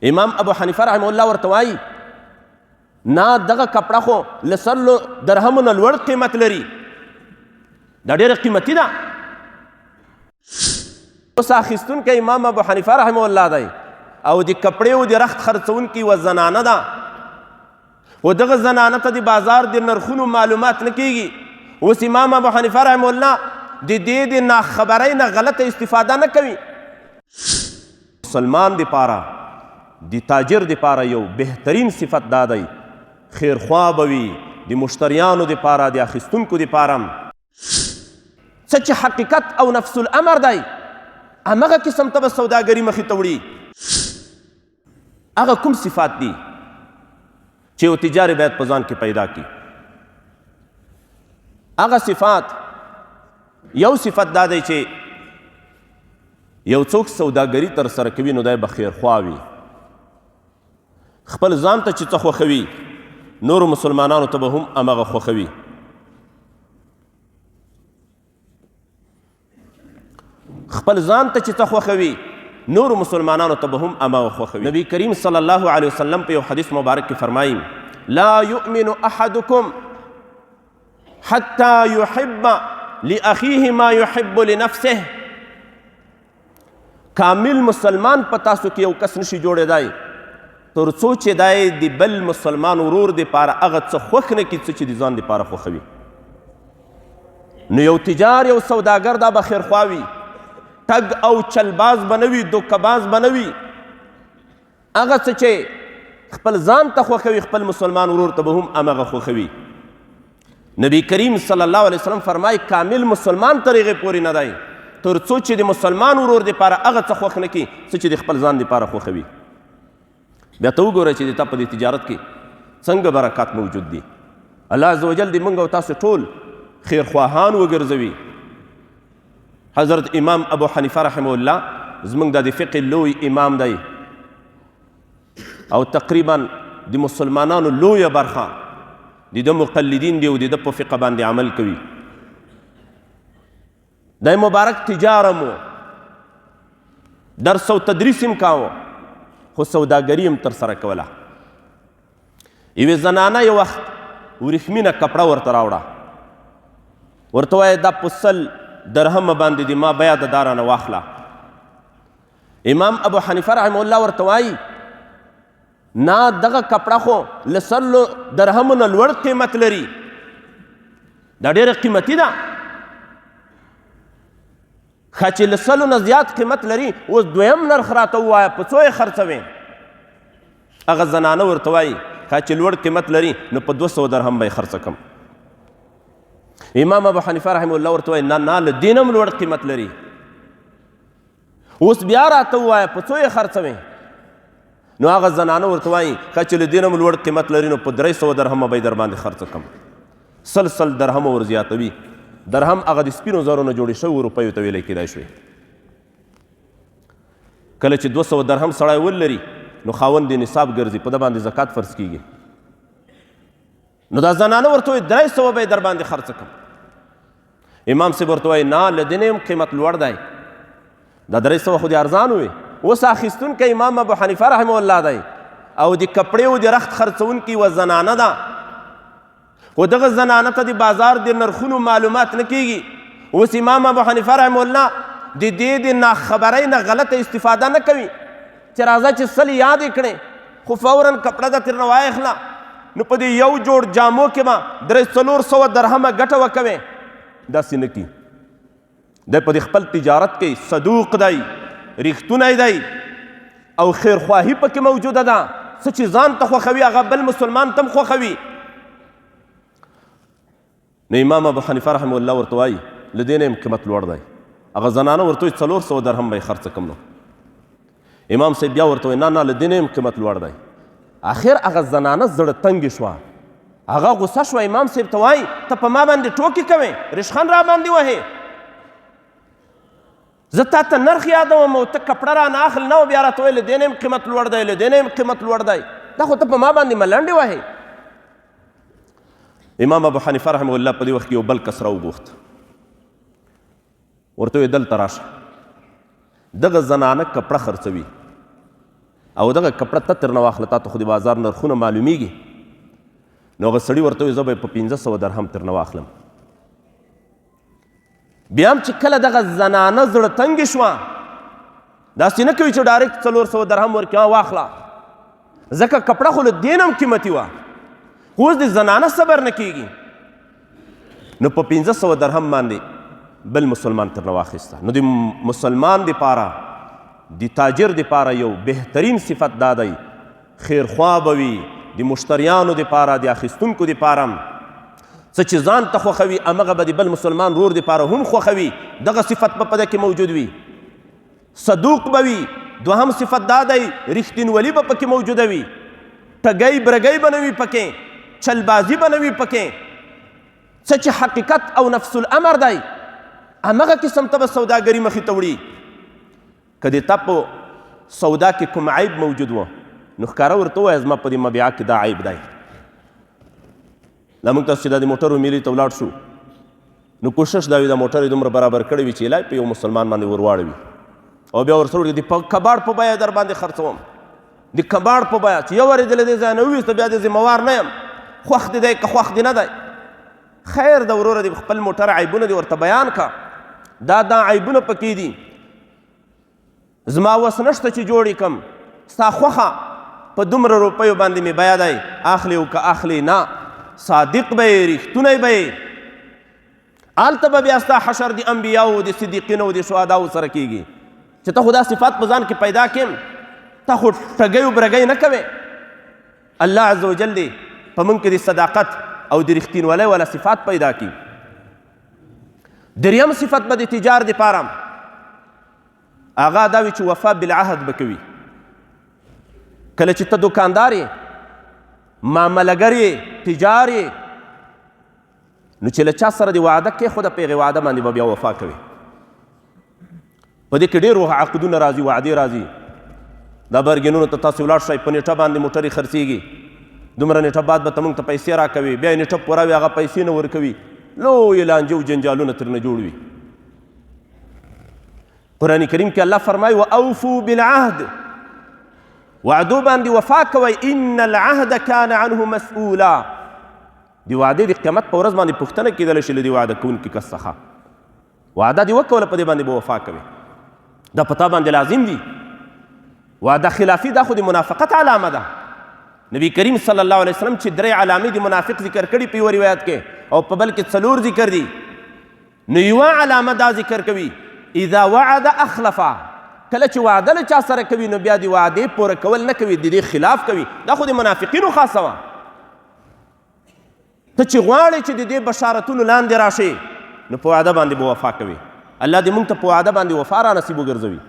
امام ابو حنیفه رحمه الله ورته وایي نه دغه کپړه خو له 100 درهمو نه لوړ قیمت لري، دا ډېره قیمتي ده. اوس اخیستونکی امام ابو حنیفه رحمه الله دی او د کپړې او د رخت خرڅونکي و زنانه ده، و دغه زنانه ته د بازار د نرخونو معلومات نه کیږي. اوس امام ابو حنیفه رحمه الله د دې د ناخبرۍ نه غلطه استفاده نه کوي. مسلمان دپاره د تاجر دپاره یو بهترین صفت دا دی خیرخوا به وي د مشتریانو دپاره د اخیستونکو دپاره څه چې حقیقت او نفس الامر دی همغه قسم ته به سوداګري مخې ته وړي. هغه کوم صفات دي چې یو تجار باید په ځان کې پیدا کړي؟ هغه صفات یو صفت دا دی چې یو څوک سوداګري تر سره کوي نو دی به خیرخوا وي، خپل ځان ته چې څه خوښوي نورو مسلمانانو ته به هم همغه خوښوي. خپل ځان ته چې څه خوښوي نورو مسلمانانو ته به هم همغه خوښوي. نبی کریم صلی الله علیه وسلم په یو حدیث مبارک کې فرمایي لا یؤمن احدکم حتی یحب لاخیه ما یحب لنفسه. کامل مسلمان په تاسو کې یو کس نشي جوړېدای تر څو چې دی د بل مسلمان ورور دپاره هغه څه خوښ نه کړي څه چې د ځان دپاره خوښوي. نو یو تجار یو سوداګر دا به خیرخوا وي، تګ او چلباز به نه وي، دوکهباز به نه وي. هغه څه چې خپل ځان ته خوښوي خپل مسلمان ورور ته به هم همغه خوښوي. نبی کریم صلی الله علیه وسلم فرمایي کامل مسلمان تر هغې پورې نه دی تر څو چې د مسلمان ورور دپاره هغه څه خوښ نه کړي څه چې د خپل ځان دپاره خوښوي. بیا ته وګوره چې د تا په دې تجارت کې څنګه برکات موجود دي. الله عز وجل دې موږ او تاسو ټول خیرخواهان وګرځوي. حضرت امام ابو حنیفه رحمه الله زموږ د فقه لوی امام دی او تقریبا د مسلمانانو لویه برخه د ده مقلدین دي او د ده په فقه باندې عمل کوي. دی مبارک تجارم و، درس او تدریس هم کاوه خو سوداګري هم ترسره کوله. یوې زنانه یو وخت وریښمینه کپړه ورته راوړه، ورته وایه دا په 100 درهمه باندې د ما بیا د دا رانه واخله. امام ابو حنیفه رحمه الله ورته وایي نه دغه کپړه خو له 100 درهمو نه لوړ قیمت لري، دا ډېره قیمتي ده. ښه چې له 100 نه زیات قیمت لري اوس دویم نرخ راته ووایه په څو یې خرڅوې؟ هغه زنانه ورته وایي ښه چې لوړ قیمت لري نو په 200 درهم به یې خرڅه کړم. امام ابو حنیفه رحمه الله ورته وایي نه نه له دې نه هم لوړ قیمت لري، اوس بیا راته ووایه په څو یې خرڅوې؟ نو هغه زنانه ورته وایي ښه چې له دې نه هم لوړ قیمت لري نو په 300 درهمه به یې در باندې خرڅه کړم. 100 درهمه ور زیاتوي. درهم هغه د سپینو زرو نه جوړې شوي روپیو ته ویلی کېدای شوې. کله چې 200 درهم سړی ولري نو خاوند یې نصاب ګرځي، په ده باندې زکات فرض کیږي. نو دا زنانه ورته وایي 300 به یې در باندې خرڅه کړم. امام صاحب ورته وایي نه له دې نه هم قیمت لوړ دی، دا 300 خو دې ارزان وي. اوس اخیستونکی امام ابو حنیفه رحمه الله دی او د کپړې او د رخت خرڅونکي و زنانه ده، خو دغه زنانه ته د بازار د نرخونو معلومات نه کیږي. اوس امام ابو حنیفه رحمه الله د دې د ناخبرۍ نه غلطه استفاده نه کوي چې راځه چې 100 یاد یې کړې خو فورا کپړه ده ترنه واخله نو په دې یو جوړ جامو کې به 300 درهمه ګټه وکوې. داسې نه کي. دی په خپل تجارت کې صدوق دی، ریښتونی دی او خیرخواهي پکې موجوده ده. څه چې ځان ته خوښوي هغه بل مسلمان ته هم خوښوي. نو امام ابو حنیفه رحمه الله ورته وایي له دې نه هم قیمت لوړ دی. هغه زنانه ورته وایي 400 درهم به یې خرڅه کړم. نو امام صاحب بیا ورته وایي نه نه له دې نه هم قیمت لوړ دی. آخر هغه زنانه زړه تنګې شوه، هغه غصه شوه. امام صاحب ته وایي ته په ما باندې ټوکې کوې، رشخند را باندې وهې، زه تا ته نرخ یادوم او ته کپړه رانه اخل نه، بیا راته وایي له دې نه هم قیمت لوړ دی، له دې نه هم قیمت لوړ دی. دا خو ته په ما باندې ملنډې وهې. امام ابو حنیفه رحمه الله په دې وخت کې یو بل کس راوغوښت، ورته ویې دلته راشه، دغه زنانه کپړه خرڅوي، او دغه کپړه ته ترنه واخله، تا ته خو د بازار نرخونه معلومیږي. نو هغه سړي ورته وایي زه به یې په 1500 درهم ترنه واخلم. بیا هم چې کله دغه زنانه زړه تنګې شوه، داسې نه کوي چې ډایرکټ 400 درهم ورکړي واخله، ځکه کپړه خو له دې نه هم قیمتي وه، خو اوس د زنانه صبر نه کېږي. نو په 1500 درهم باندې بل مسلمان ترنه واخیسته. نو د مسلمان دپاره د تاجر دپاره یو بهترین صفت دا دی خیرخوا به وي، د مشتریانو دپاره د اخیستونکو دپاره څه چې ځان ته خوښوي همغه به د بل مسلمان رور دپاره هم خوښوي، دغه صفت به په ده کې موجود وي. صدوق به وي. دوهم صفت دا دی رښتینولي به پکې موجوده وي، ټګۍ برګۍ به نه وي پکې، چلبازي به نه وي پکې. څه چې حقیقت او نفس الامر دی همغه قسم ته به سوداګري مخې ته وړي. که د تا په سودا کې کوم عیب موجود و نو ښکاره ورته ووایه زما په دې مبیعه کې دا عیب دی. دا موږ تاسو چې دا د موټرو میلې ته ولاړ شو نو کوشش دا وي دا موټر یې دومره برابر کړی وي چې علاج په یو مسلمان باندې ور واړوي، او بیا ورسره وړي د کباړ په بیه در باندې خرڅوم، د کباړ په بیه چې یو ورې دې له دې ځایه نه وویسته بیا د ذمهوار نه یم، خوښ دې دی که خوښ دې نه دی. خیر د وروره د خپل موټر عیبونه دې ورته بیان که، دا عیبونه پکې دي، زما وس نشته چې جوړ یې کړم، ستا خوښه په دومره روپیو باندې مې بیه دی، اخلي او که اخلي نه، صادق به یې رښتونی به یې. هلته به بیا ستا حشر د انبیاو د صدیقینو او د شهداو سره کېږي چې ته خو دا صفات په ځان کې پیدا کړم، ته خو ټګۍ و برګۍ نه کوې. الله عز وجل دې په موږ کې د صداقت او د رښتینولۍ والا صفات پیدا کړي. دریم صفت به د تجار دپاره هغه دا وي چې وفا بالعهد به کوي. کله چې ته دوکاندار یې، معاملهګر یې، تجار یې، نو چې له چا سره د وعده کېښوده په هغې وعده باندې به بیا وفا کوي. په دې کې ډېر عقدونه راځي، وعدې راځي. دا برګینونو ته تاسو ولاړ شئ، په نیټه باندې موټر یې خرڅېږي، دومره نیټه بعد به ته موږ ته پیسې راکوي، بیا یې نیټه پوره وي هغه پیسې نه ورکوي، لویې لانجې او جنجالونه ترنه جوړ وي. قرآن کریم کې الله فرمایي واوفوا بالعهد، وعدو باندې وفا کوئ، ان العهد کان عنه مسؤولا. د وعدې د قیامت په ورځ باندې پوښتنه کېدلی شي له دې وعده کوونکي کس څخه. وعده دې وکوله په دې باندې به وفا کوې، دا په تا باندې لازم دي. وعده خلافي دا خو د منافقت علامه ده. نبی کریم صلی الله علیه وسلم چې 3 علامې د منافق ذکر کړي په یوه روایت کې او په بل کې 4 ذکر دي، نو یوه علامه دا ذکر کوي اذا وعد اخلفه، کله چې وعده له چا سره کوي نو بیا د وعدې پوره کول نه کوي، د دې خلاف کوي. دا خو د منافقینو خاصه وه. ته چې غواړې چې د دې بشارتونو لاندې راشې نو په وعده باندې به وفا کوي. الله دې موږ ته په وعده باندې وفا را نصیب وګرځوي.